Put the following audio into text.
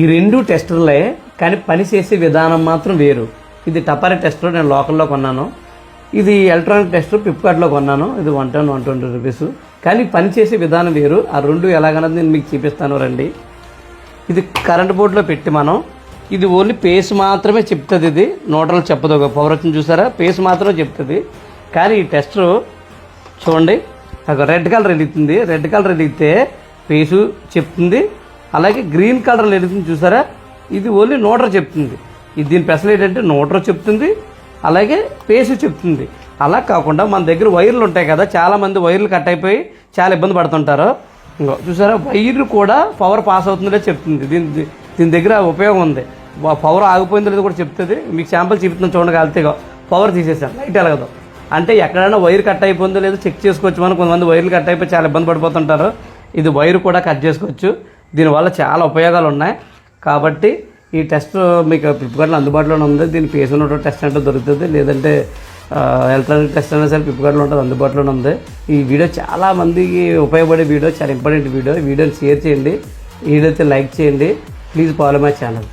ఈ రెండు టెస్టర్లే, కానీ పని చేసే విధానం మాత్రం వేరు. ఇది టపారీ టెస్టర్ నేను లోకల్లో కొన్నాను, ఇది ఎలక్ట్రానిక్ టెస్టర్ ఫ్లిప్కార్ట్లో కొన్నాను. ఇది 110-120 రూపీస్, కానీ పని చేసే విధానం వేరు. ఆ రెండు ఎలాగన్నది నేను మీకు చూపిస్తాను రండి. ఇది కరెంట్ బోర్డులో పెట్టి ఇది ఓన్లీ పేస్ మాత్రమే చెప్తుంది. ఇది నోటలు చెప్పదు. ఒక పవర్ వచ్చింది చూసారా, పేస్ మాత్రమే చెప్తుంది. కానీ ఈ టెస్టర్ చూడండి, ఒక రెడ్ కలర్ వెలుగుతుంది. రెడ్ కలర్ వెలిగితే పేసు చెప్తుంది, అలాగే గ్రీన్ కలర్ వెలుగుతుంది చూసారా, ఇది ఓన్లీ నోటర్ చెప్తుంది. ఇది దీని స్పెషల్ ఏంటంటే నోటర్ చెప్తుంది, అలాగే పేసు చెప్తుంది. అలా కాకుండా మన దగ్గర వైర్లు ఉంటాయి కదా, చాలామంది వైర్లు కట్ అయిపోయి చాలా ఇబ్బంది పడుతుంటారు. ఇంకో చూసారా, వైర్లు కూడా పవర్ పాస్ అవుతుందో చెప్తుంది. దీని దగ్గర ఉపయోగం ఉంది. పవర్ ఆగిపోయిందో లేదో కూడా చెప్తుంది. మీకు శాంపుల్ చూపుతున్నాను చూడండి. కలితే పవర్ తీసేసాను, లైట్ ఎలగదు. అంటే ఎక్కడైనా వైర్ కట్ అయిపోయిందో లేదో చెక్ చేసుకోవచ్చు. మనం కొంతమంది వైర్లు కట్ అయిపోయి చాలా ఇబ్బంది పడిపోతుంటారు. ఇది వైర్ కూడా కట్ చేసుకోవచ్చు. దీనివల్ల చాలా ఉపయోగాలు ఉన్నాయి. కాబట్టి ఈ టెస్ట్ మీకు ఫ్లిప్కార్ట్లో అందుబాటులోనే ఉంది. దీని పేస్ ఉన్న టెస్ట్ అంటే దొరుకుతుంది, లేదంటే ఎలక్ట్రానిక్ టెస్ట్ అయినా సరే ఫ్లిప్కార్ట్లో ఉంటుంది, అందుబాటులోనే ఉంది. ఈ వీడియో చాలా మందికి ఉపయోగపడే వీడియో, చాలా ఇంపార్టెంట్ వీడియో. ఈ వీడియోని షేర్ చేయండి, వీడియో అయితే లైక్ చేయండి. Please follow my channel.